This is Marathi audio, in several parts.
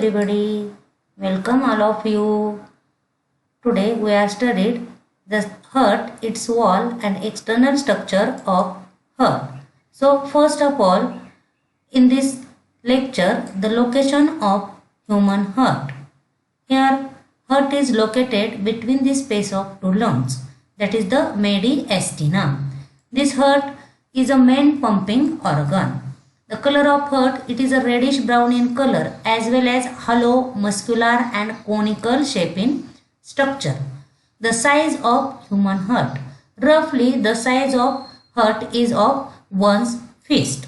everybody, welcome all of you. Today we have studied the heart, its wall and external structure of heart. So first of all, in this lecture, the location of human heart. Here heart is located between the space of two lungs, that is the mediastinum. This heart is a main pumping organ. The color of heart, it is a reddish brown in color as well as hollow, muscular and conical shape in structure. The size of human heart. Roughly the size of heart is of one's fist.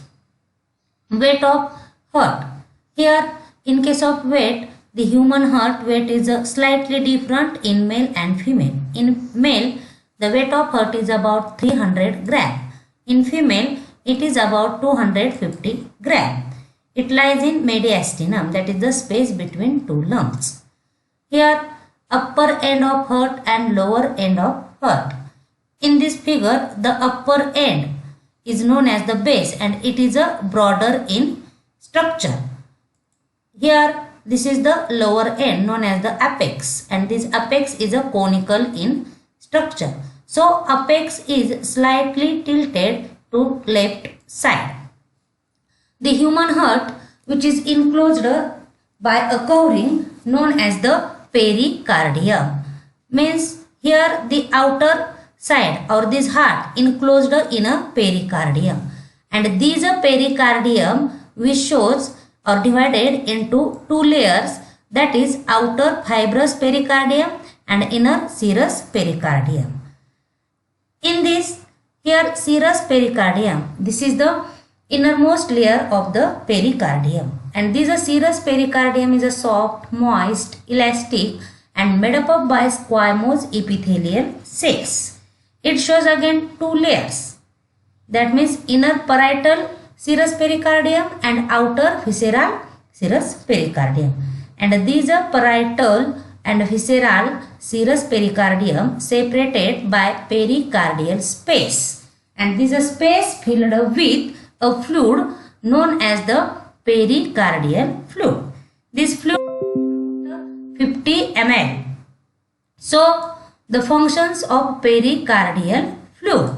Weight of heart. Here in case of weight, the human heart weight is slightly different in male and female. In male, the weight of heart is about 300 gram. In female, it is about 250 gram. It lies in mediastinum, that is the space between two lungs. Here, upper end of heart and lower end of heart. In this figure, the upper end is known as the base and it is a broader in structure. Here, this is the lower end known as the apex, and this apex is a conical in structure. So, apex is slightly tilted to left side. The human heart, which is enclosed by a covering known as the pericardium, means here the outer side or this heart enclosed in a pericardium, and these pericardium which shows or divided into two layers, that is outer fibrous pericardium and inner serous pericardium. In this, here serous pericardium, this is the innermost layer of the pericardium, and this serous pericardium is a soft, moist, elastic and made up by squamous epithelial cells. It shows again two layers, that means inner parietal serous pericardium and outer visceral serous pericardium, and these are parietal and visceral serous pericardium separated by pericardial space, and this is a space filled with a fluid known as the pericardial fluid. This fluid is 50 ml. So the functions of pericardial fluid.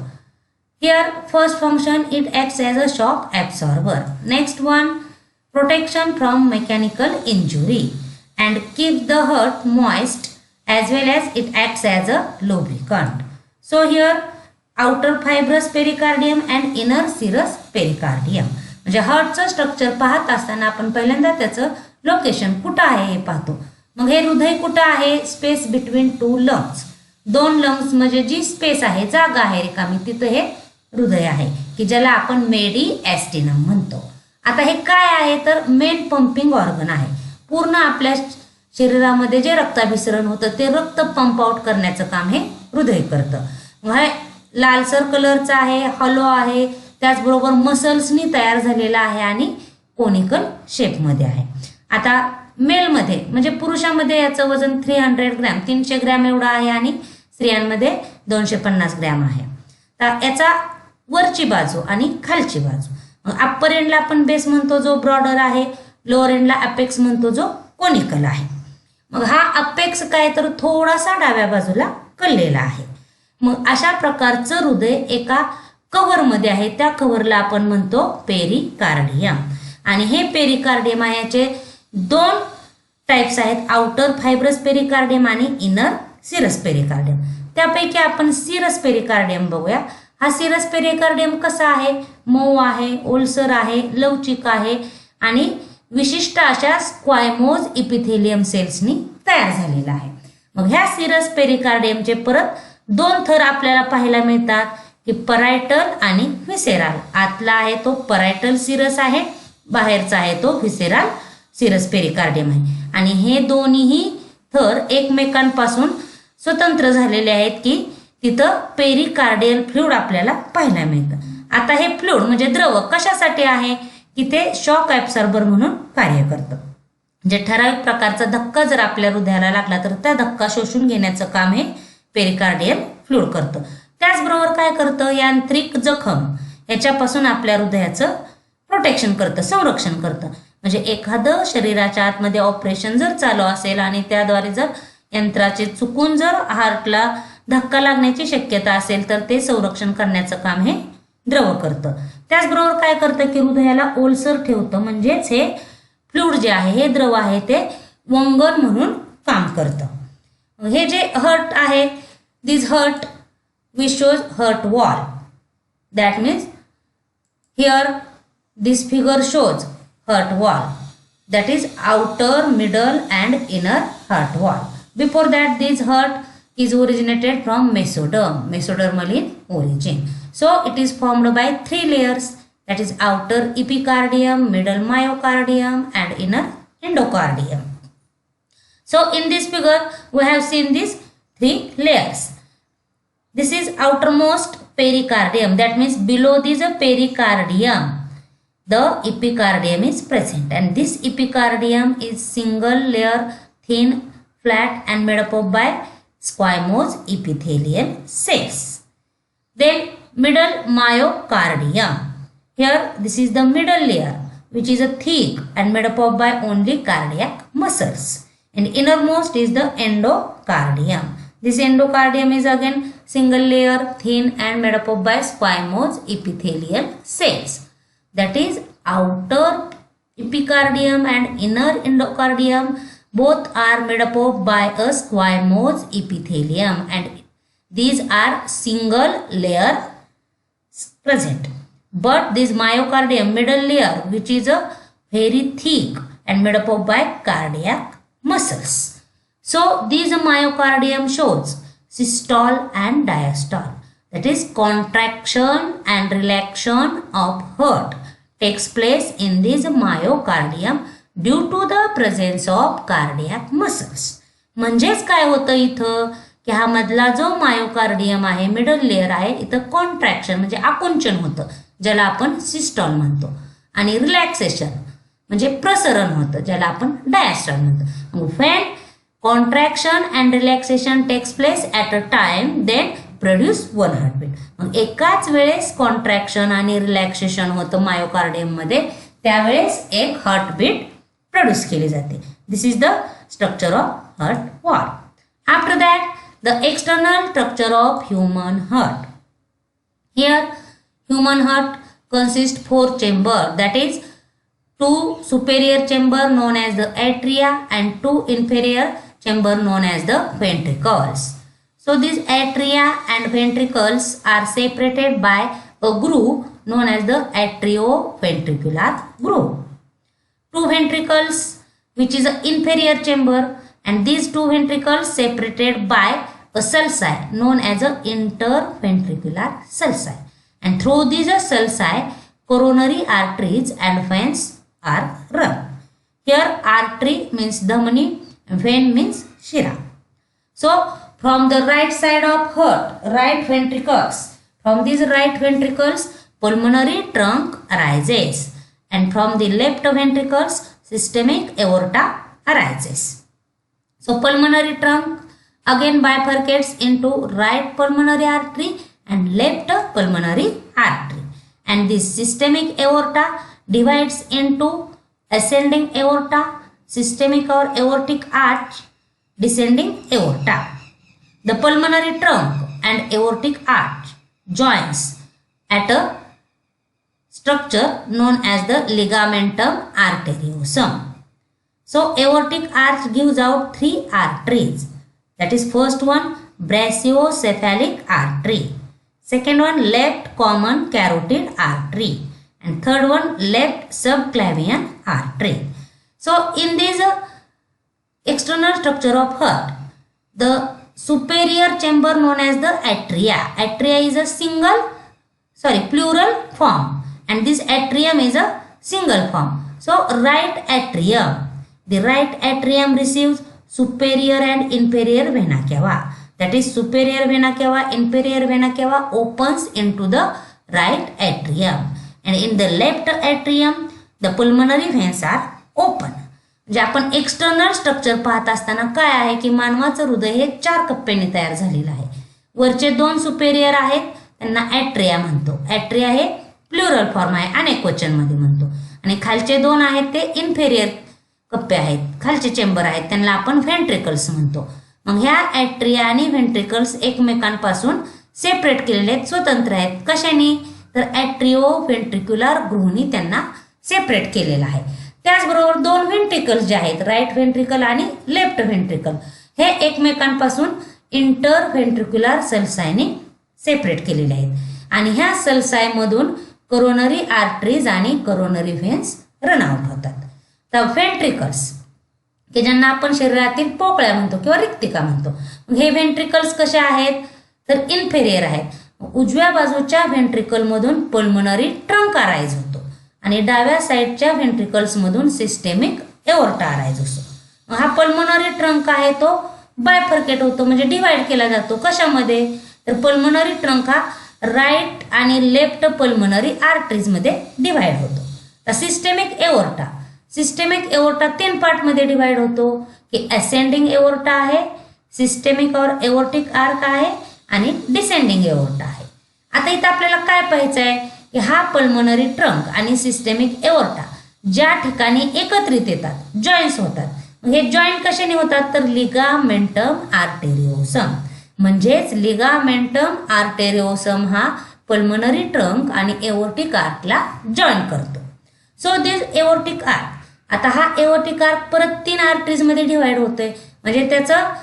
Here first function, it acts as a shock absorber. Next one, protection from mechanical injury and keep the heart moist, as well as it acts as a lubricant. So here outer fibrous pericardium and inner serous pericardium. म्हणजे हार्टचं स्ट्रक्चर पाहत असताना आपण पहिल्यांदा त्याचं लोकेशन कुठं आहे हे पाहतो. मग हे हृदय कुठं आहे? Space between two lungs. दोन लंग्स म्हणजे जी स्पेस आहे, जागा आहे रिकामी, तिथं हे हृदय आहे की ज्याला आपण मेडिएस्टिनम म्हणतो. आता हे काय आहे तर मेन पंपिंग ऑर्गन आहे. पूर्ण आपल्या शरीरामध्ये जे रक्ताभिसरण होतं ते रक्त पंप आउट करण्याचं काम हे हृदय करतं. हे लालसर कलरचा आहे, हॉलो आहे, त्याचबरोबर मसल्सनी तयार झालेला आहे आणि कोनिकल शेपमध्ये आहे. आता मेलमध्ये म्हणजे पुरुषामध्ये याचं वजन 300 ग्रॅम 300 ग्रॅम एवढं आहे आणि स्त्रियांमध्ये 250 ग्रॅम आहे. तर याचा वरची बाजू आणि खालची बाजू. मग अप्पर एंडला आपण बेस म्हणतो जो ब्रॉडर आहे, लोअर एंडला अपेक्स म्हणतो जो कोनिकल आहे. मग हा अपेक्स काय तर थोडासा डाव्या बाजूला कललेला आहे. मग अशा प्रकारचं हृदय एका कव्हरमध्ये आहे, त्या कव्हरला आपण म्हणतो पेरिकार्डियम. आणि हे पेरिकार्डियम आहे, याचे दोन टाइप्स आहेत, आउटर फायब्रस पेरिकार्डियम आणि इनर सिरस पेरिकार्डियम. त्यापैकी आपण सिरस पेरिकार्डियम बघूया. हा सिरस पेरिकार्डियम कसा आहे? मऊ आहे, ओलसर आहे, लवचिक आहे आणि विशिष्ट अशा स्क्वायमोज इपिथेलियम सेल्सनी तयार झालेला आहे. मग ह्या सिरस पेरिकार्डियमचे परत दोन थर आपल्याला पाहायला मिळतात की परायटल आणि व्हिसेराल. आतला आहे तो परायटल सिरस आहे, बाहेरचा आहे तो व्हिसेराल सिरस पेरिकार्डियम आहे. आणि हे दोन्ही थर एकमेकांपासून स्वतंत्र झालेले आहेत की तिथं पेरिकार्डियल फ्लुइड आपल्याला पाहायला मिळतं. आता हे फ्लुइड म्हणजे द्रव कशासाठी आहे की ते शॉक ॲब्सॉर्बर म्हणून कार्य करतं. म्हणजे ठराविक प्रकारचा धक्का जर आपल्या हृदयाला लागला तर त्या धक्का शोषून घेण्याचं काम हे पेरिकार्डियल फ्लुइड करतं. त्याचबरोबर काय करतं, यांत्रिक जखम याच्यापासून आपल्या हृदयाचं प्रोटेक्शन करतं, संरक्षण करतं. म्हणजे एखादं शरीराच्या आतमध्ये ऑपरेशन जर चालू असेल आणि त्याद्वारे जर यंत्राचे चुकून जर हार्टला धक्का लागण्याची शक्यता असेल तर ते संरक्षण करण्याचं काम हे द्रव करतं. त्याचबरोबर काय करतं की हृदयाला ओलसर ठेवतं, म्हणजेच हे फ्लूइड जे आहे हे द्रव आहे ते वंगण म्हणून काम करतं. हे जे हर्ट आहे, this heart we shows heart wall. That means here this figure shows heart wall, that is outer, middle and inner heart wall. Before that, this heart is originated from mesoderm, mesodermal in origin. So it is formed by 3 layers, that is outer epicardium, middle myocardium and inner endocardium. So in this figure we have seen these 3 layers. This is outermost pericardium, that means below this pericardium the epicardium is present, and this epicardium is single layer, thin, flat and made up of by squamous epithelial cells. Then middle myocardium, here this is the middle layer which is a thick and made up of by only cardiac muscles, and innermost is the endocardium. This endocardium is again single layer, thin and made up of by squamous epithelial cells. That is outer epicardium and inner endocardium both are made up of by a squamous epithelium, and these are single layer present. But this myocardium middle layer which is a very thick and made up of by cardiac muscles. So this myocardium shows systole and diastole, that is contraction and relaxation of heart takes place in this myocardium due to the presence of cardiac muscles. म्हणजेच काय होतं इथं की हा मधला जो मायोकार्डियम आहे, मिडल लेअर आहे, इथं कॉन्ट्रॅक्शन म्हणजे आकुंचन होतं ज्याला आपण सिस्टॉल म्हणतो, आणि रिलॅक्सेशन म्हणजे प्रसरण होतं ज्याला आपण डायस्टॉल म्हणतो. When contraction and relaxation takes place at a time, then produce one heartbeat. मग एकाच वेळेस कॉन्ट्रॅक्शन आणि रिलॅक्सेशन होतं मायोकार्डियम मध्ये, त्यावेळेस एक हार्टबीट प्रोड्यूस केली जाते. This is the structure of heart wall. After that the external structure of human heart. Here human heart consists 4 chamber, that is 2 superior chamber known as the atria and 2 inferior chamber known as the ventricles. So these atria and ventricles are separated by a groove known as the atrioventricular groove. 2 ventricles which is an inferior chamber, and these 2 ventricles separated by a sulci known as a interventricular sulci, and through these sulci coronary arteries and veins are run. Here artery means dhamani, vein means shira. So from the right side of heart, right ventricles, from these right ventricles pulmonary trunk arises, and from the left ventricles systemic aorta arises. So pulmonary trunk again bifurcates into right pulmonary artery and left pulmonary artery, and this systemic aorta divides into ascending aorta, systemic or aortic arch, descending aorta. The pulmonary trunk and aortic arch joins at a structure known as the ligamentum arteriosum. So aortic arch gives out 3 arteries. That is first one brachiocephalic artery, second one left common carotid artery, and third one left subclavian artery. So in this external structure of heart, the superior chamber known as the atria. Atria is a plural form, and this atrium is a single form. So right atrium, the right atrium receives superior and inferior vena cava. That is superior vena cava, inferior vena cava opens into the right atrium, and in the left atrium the pulmonary veins are open. म्हणजे आपण एक्सटर्नल स्ट्रक्चर पाहत असताना काय आहे की मानवाचं हृदय हे 4 कप्प्यांनी तयार झालेलं आहे. वरचे 2 सुपेरियर आहेत, त्यांना ॲट्रिया म्हणतो. ॲट्रिया हे प्लुरल फॉर्म आहे, अनेक वचन मध्ये म्हणतो, आणि खालचे दोन आहेत ते इन्फेरियर कप्पे आहेत, खालचे चेंबर आहेत, त्यांना आपण व्हेंट्रिकल्स म्हणतो. मग ह्या ॲट्रिया आणि व्हेंट्रिकल्स एकमेकांपासून सेपरेट केलेले आहेत, स्वतंत्र आहेत. कशाने? तर ॲट्रिओ व्हेंट्रिक्युलर ग्रूव्हनी त्यांना सेपरेट केलेलं आहे. त्याचबरोबर दोन व्हेंट्रिकल्स जे आहेत, राईट व्हेंट्रिकल आणि लेफ्ट व्हेंट्रिकल, हे एकमेकांपासून इंटर व्हेंट्रिक्युलर सल्सायने सेपरेट केलेले आहेत. आणि ह्या सल्सायमधून कोरोनरी आर्टरीज आणि कोरोनरी व्हेन्स रन आउट होतात. तर व्हेंट्रिकल्स की ज्यांना आपण शरीरातील पोकळ्या म्हणतो किंवा रिक्तिका म्हणतो, हे व्हेंट्रिकल्स कसे आहेत? तर इन्फेरियर आहेत. उजव्या बाजूच्या व्हेंट्रिकलमधून पल्मोनरी ट्रंक अराइज होतो आणि डाव्या साईडच्या व्हेंट्रिकल्समधून सिस्टेमिक एओर्टा अराइज होतो. हा पल्मोनरी ट्रंक आहे तो बायफर्केट होतो, म्हणजे डिवाइड केला जातो. कशामध्ये? तर पल्मोनरी ट्रंक हा राईट आणि लेफ्ट पल्मोनरी आर्टरीजमध्ये डिवाइड होतो. तर सिस्टेमिक एओर्टा 3 पार्टमध्ये डिवाइड होतो की असेंडिंग एओर्टा आहे, सिस्टेमिक और एओर्टिक आर्क आहे आणि डिसेंडिंग एओर्टा आहे. आता इथं आपल्याला काय पाहायचं आहे की हा पल्मोनरी ट्रंक आणि सिस्टेमिक एओर्टा ज्या ठिकाणी एकत्रित येतात, जॉईंट्स होतात, हे जॉईंट कशाने होतात? तर लिगामेंटम आर्टेरिओसम, म्हणजेच लिगामेंटम आर्टेरिओसम हा पल्मोनरी ट्रंक आणि एओर्टिक आर्कला जॉईन करतो. सो दिस एओर्टिक आर्क, आता हा एओर्टिक आर्क परत 3 आर्टरीजमध्ये डिवाइड होतोय, म्हणजे त्याचं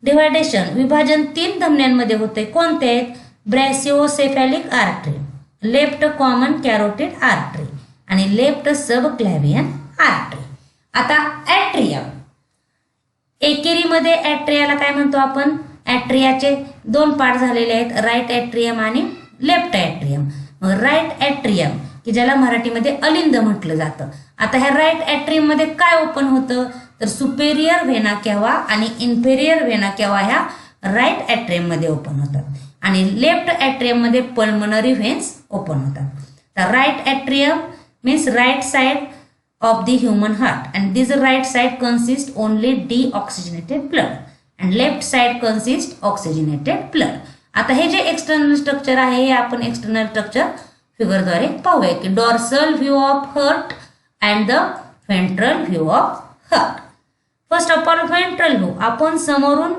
डिवायडेशन विभाजन 3 धमन्यांमध्ये होते. कोणते आहेत? Brachiocephalic artery, left common carotid artery आणि लेफ्ट सब क्लॅव्हियन आर्टरी. आता ॲट्रियम, एकेरीमध्ये ॲट्रियाला काय म्हणतो आपण? ॲट्रियाचे 2 पार्ट झालेले आहेत, राईट ॲट्रियम आणि लेफ्ट ॲट्रियम. राईट ॲट्रियम की ज्याला मराठीमध्ये अलिंद म्हटलं जातं. आता ह्या राईट ॲट्रियम मध्ये काय ओपन होतं? तर सुपेरियर व्हेना केवा आणि इन्फेरियर व्हेना केवा ह्या राईट ॲट्रियम मध्ये ओपन होतात आणि लेफ्ट ॲट्रियम मध्ये पल्मोनरी व्हेन्स ओपन होतात. तर right atrium means right side of the human heart, and this right side consists only deoxygenated blood and left side consists oxygenated blood. आता हे जे एक्सटर्नल स्ट्रक्चर आहे हे आपण एक्सटर्नल स्ट्रक्चर फिगरद्वारे पाहूया की dorsal view of heart and the ventral view of heart. First of all ventral view, आपण समोरून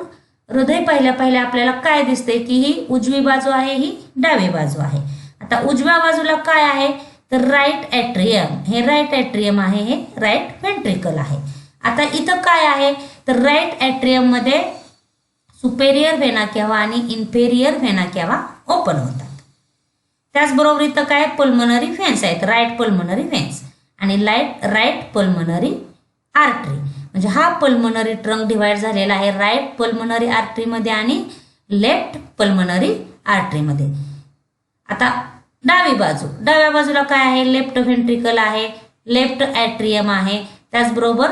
हृदय पाहिल्या आपल्याला काय दिसते की ही उजवी बाजू आहे, ही डावी बाजू आहे. आता उजव्या बाजूला काय आहे? तर राईट ॲट्रियम, हे राईट ॲट्रियम आहे, हे राईट व्हेंट्रिकल आहे. आता इथं काय आहे? तर राईट ॲट्रियम मध्ये सुपेरियर व्हेना केवा आणि इन्फेरियर व्हेना केवा ओपन होतात. त्याचबरोबर इथं काय? पल्मोनरी व्हेन्स आहेत, राईट पल्मोनरी व्हेन्स आणि राईट पल्मोनरी आर्टरी. म्हणजे हा पल्मोनरी ट्रंक डिवाइड झालेला आहे राईट पल्मोनरी आर्टरीमध्ये आणि लेफ्ट पल्मोनरी आर्टरीमध्ये. आता डाव्या बाजूला काय आहे? लेफ्ट व्हेंट्रिकल आहे, लेफ्ट ॲट्रियम आहे, त्याचबरोबर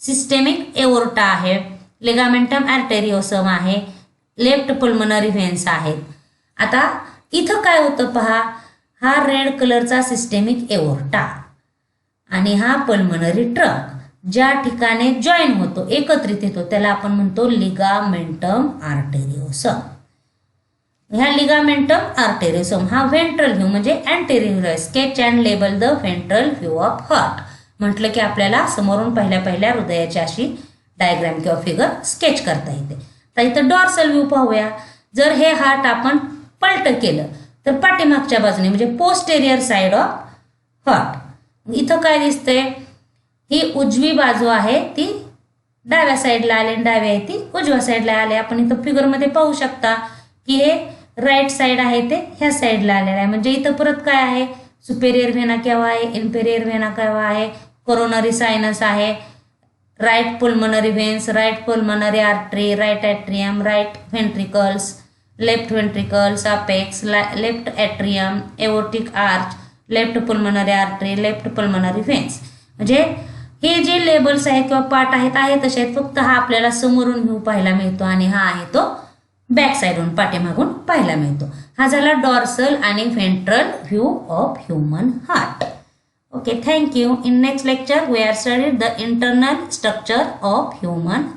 सिस्टेमिक एओर्टा आहे, लिगामेंटम आर्टेरिओसम आहे, लेफ्ट पल्मोनरी व्हेन्स आहेत. आता इथं काय होतं पहा, हा रेड कलरचा सिस्टेमिक एओर्टा आणि हा पल्मोनरी ट्रंक ज्या ठिकाणी जॉईन होतो, एकत्रित येतो, त्याला आपण म्हणतो लिगामेंटम आर्टेरिओसम. ह्या लिगामेंटम आर्टेरिओसम हा व्हेंट्रल व्ह्यू म्हणजे anterior. Sketch and label the ventral view of heart. म्हटलं की आपल्याला समोरून पहिल्या हृदयाची अशी डायग्राम किंवा फिगर स्केच करता येते. तर इथं डॉर्सल व्ह्यू पाहूया. जर हे हार्ट आपण पलट केलं तर पाठीमागच्या बाजूने म्हणजे पोस्टेरियर साइड ऑफ हार्ट. इथं काय दिसतंय? ही उजवी बाजू आहे ती डाव्या साईडला आली आणि डावी आहे ती उजव्या साईडला आली. आपण इथं फिगरमध्ये पाहू शकता की हे राईट साइड आहे ते ह्या साईडला आलेलं आहे. म्हणजे इथं परत काय आहे? सुपेरियर व्हेना केवा आहे, इन्फेरियर व्हेना केवा आहे, कोरोनरी सायनस आहे, right pulmonary veins, right pulmonary artery, right atrium, right ventricles, left ventricles, apex, left atrium, aortic arch, left pulmonary artery, left pulmonary veins. म्हणजे हे जे लेबल्स आहेत किंवा पार्ट आहेत तसे आहेत, फक्त हा आपल्याला समोरून व्ह्यू पाहायला मिळतो आणि हा आहे तो बॅक साइडून पाठीमागून पाहायला मिळतो. हा झाला डॉर्सल आणि ventral view of human heart. Okay, thank you. In next lecture, we are studied the internal structure of human